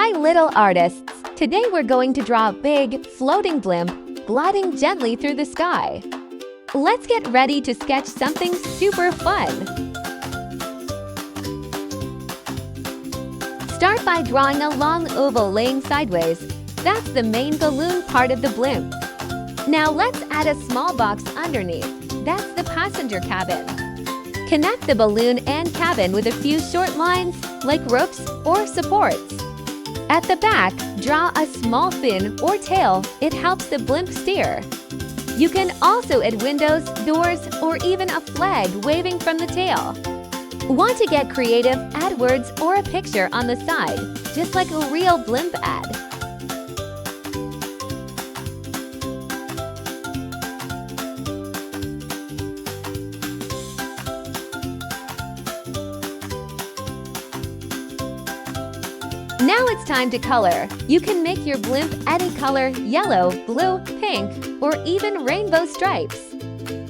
Hi little artists! Today we're going to draw a big, floating blimp gliding gently through the sky. Let's get ready to sketch something super fun! Start by drawing a long oval laying sideways. That's the main balloon part of the blimp. Now let's add a small box underneath. That's the passenger cabin. Connect the balloon and cabin with a few short lines, like ropes or supports. At the back, draw a small fin or tail. It helps the blimp steer. You can also add windows, doors, or even a flag waving from the tail. Want to get creative? Add words or a picture on the side, just like a real blimp ad. Now it's time to color. You can make your blimp any color: yellow, blue, pink, or even rainbow stripes.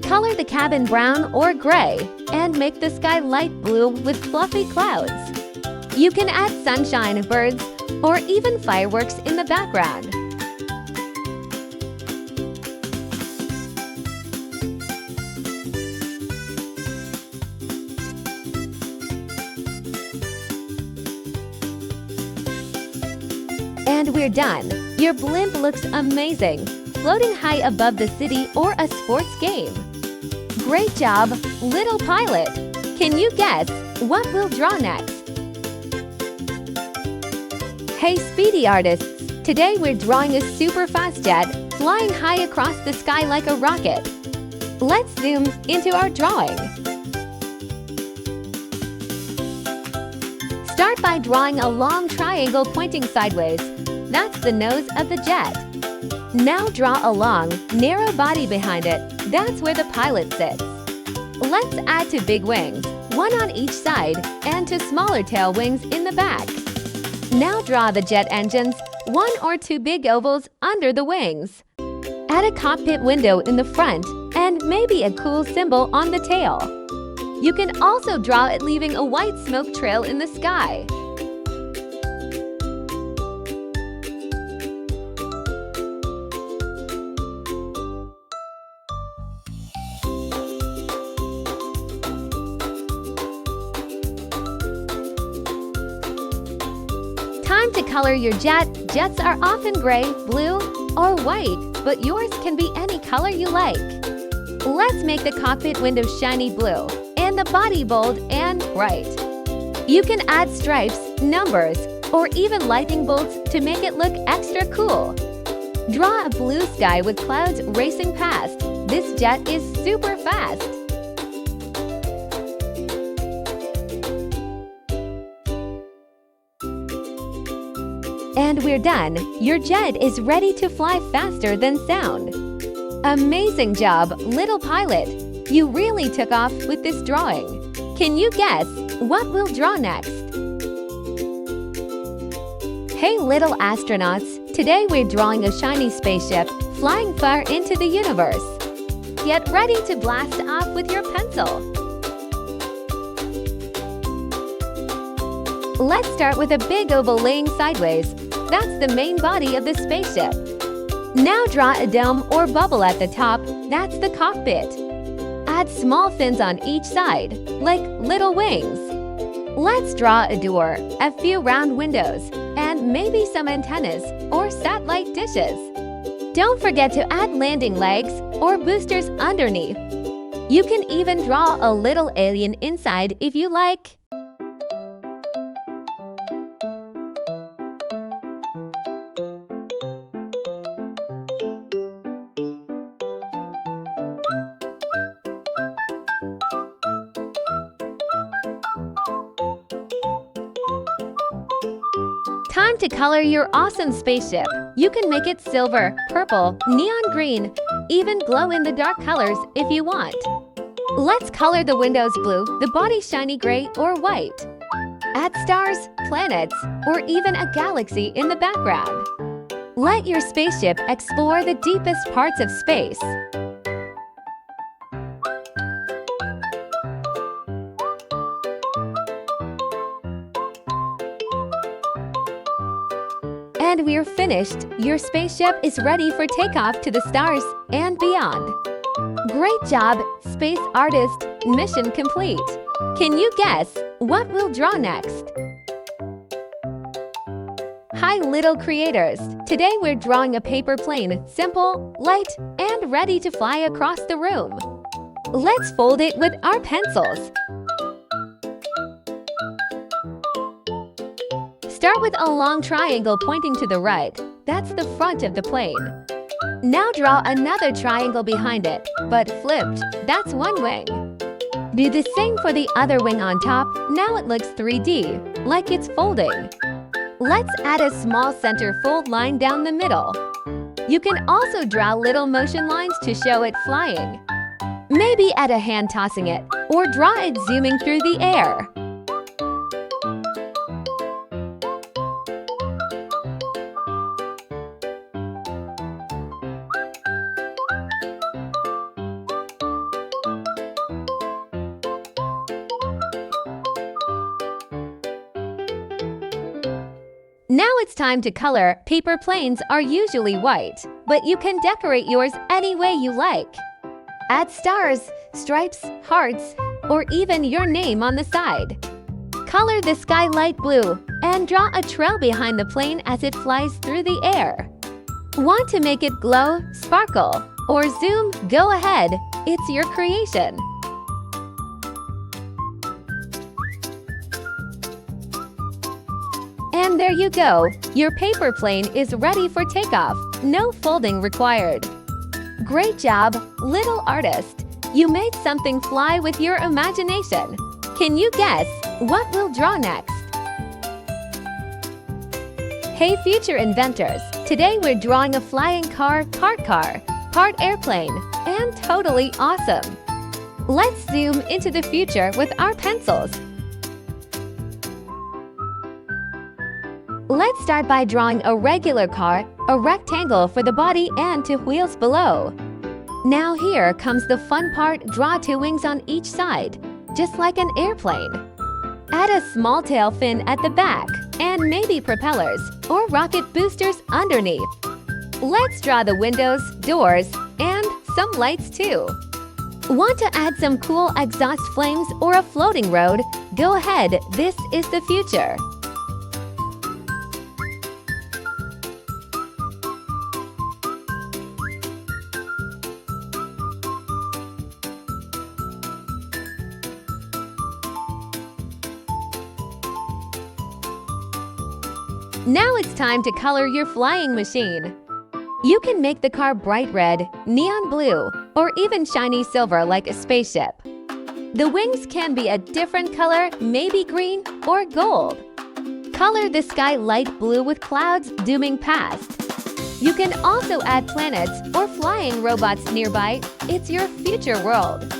Color the cabin brown or gray and make the sky light blue with fluffy clouds. You can add sunshine, birds, or even fireworks in the background. And we're done! Your blimp looks amazing, floating high above the city or a sports game. Great job, little pilot! Can you guess what we'll draw next? Hey speedy artists! Today we're drawing a super fast jet flying high across the sky like a rocket. Let's zoom into our drawing. Start by drawing a long triangle pointing sideways. That's the nose of the jet. Now draw a long, narrow body behind it. That's where the pilot sits. Let's add two big wings, one on each side, and two smaller tail wings in the back. Now draw the jet engines, one or two big ovals under the wings. Add a cockpit window in the front and maybe a cool symbol on the tail. You can also draw it leaving a white smoke trail in the sky. Time to color your jet. Jets are often gray, blue, or white, but yours can be any color you like. Let's make the cockpit window shiny blue and the body bold and bright. You can add stripes, numbers, or even lightning bolts to make it look extra cool. Draw a blue sky with clouds racing past. This jet is super fast. And we're done! Your jet is ready to fly faster than sound. Amazing job, little pilot! You really took off with this drawing. Can you guess what we'll draw next? Hey little astronauts! Today we're drawing a shiny spaceship flying far into the universe. Get ready to blast off with your pencil. Let's start with a big oval laying sideways. That's the main body of the spaceship. Now draw a dome or bubble at the top. That's the cockpit. Add small fins on each side, like little wings. Let's draw a door, a few round windows, and maybe some antennas or satellite dishes. Don't forget to add landing legs or boosters underneath. You can even draw a little alien inside if you like. Time to color your awesome spaceship. You can make it silver, purple, neon green, even glow-in-the-dark colors if you want. Let's color the windows blue, the body shiny gray or white. Add stars, planets, or even a galaxy in the background. Let your spaceship explore the deepest parts of space. And we're finished! Your spaceship is ready for takeoff to the stars and beyond. Great job, space artist! Mission complete! Can you guess what we'll draw next? Hi little creators! Today we're drawing a paper plane, simple, light, and ready to fly across the room. Let's fold it with our pencils. Start with a long triangle pointing to the right. That's the front of the plane. Now draw another triangle behind it, but flipped. That's one wing. Do the same for the other wing on top. Now it looks 3D, like it's folding. Let's add a small center fold line down the middle. You can also draw little motion lines to show it flying. Maybe add a hand tossing it, or draw it zooming through the air. Now it's time to color. Paper planes are usually white, but you can decorate yours any way you like. Add stars, stripes, hearts, or even your name on the side. Color the sky light blue and draw a trail behind the plane as it flies through the air. Want to make it glow, sparkle, or zoom? Go ahead. It's your creation. And there you go! Your paper plane is ready for takeoff. No folding required. Great job, little artist! You made something fly with your imagination. Can you guess what we'll draw next? Hey future inventors! Today we're drawing a flying car, part airplane, and totally awesome! Let's zoom into the future with our pencils. Let's start by drawing a regular car, a rectangle for the body and two wheels below. Now here comes the fun part. Draw two wings on each side, just like an airplane. Add a small tail fin at the back, and maybe propellers or rocket boosters underneath. Let's draw the windows, doors, and some lights too. Want to add some cool exhaust flames or a floating road? Go ahead, this is the future. Now it's time to color your flying machine. You can make the car bright red, neon blue, or even shiny silver like a spaceship. The wings can be a different color, maybe green or gold. Color the sky light blue with clouds zooming past. You can also add planets or flying robots nearby. It's your future world.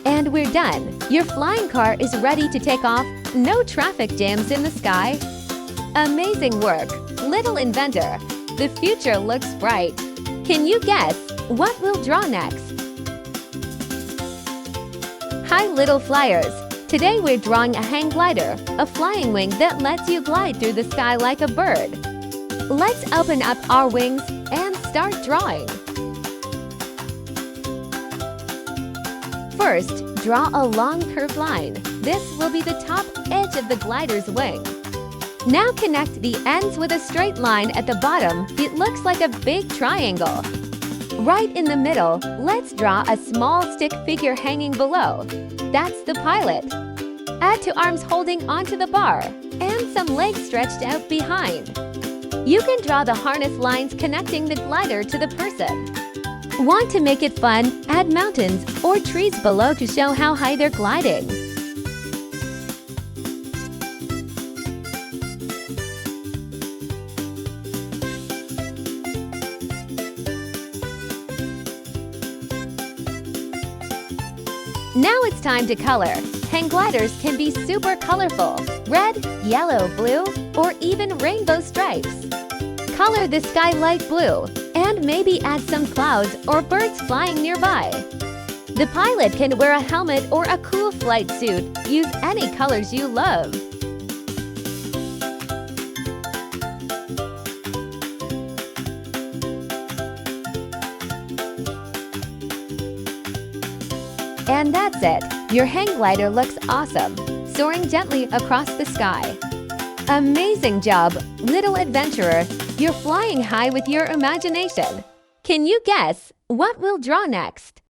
And we're done! Your flying car is ready to take off. No traffic jams in the sky. Amazing work, little inventor! The future looks bright. Can you guess what we'll draw next? Hi little flyers! Today we're drawing a hang glider, a flying wing that lets you glide through the sky like a bird. Let's open up our wings and start drawing. First, draw a long curved line. This will be the top edge of the glider's wing. Now connect the ends with a straight line at the bottom. It looks like a big triangle. Right in the middle, let's draw a small stick figure hanging below. That's the pilot. Add two arms holding onto the bar and some legs stretched out behind. You can draw the harness lines connecting the glider to the person. Want to make it fun? Add mountains or trees below to show how high they're gliding. Now it's time to color. Hang gliders can be super colorful. Red, yellow, blue, or even rainbow stripes. Color the sky light blue, and maybe add some clouds or birds flying nearby. The pilot can wear a helmet or a cool flight suit. Use any colors you love. And that's it. Your hang glider looks awesome, soaring gently across the sky. Amazing job, little adventurer. You're flying high with your imagination. Can you guess what we'll draw next?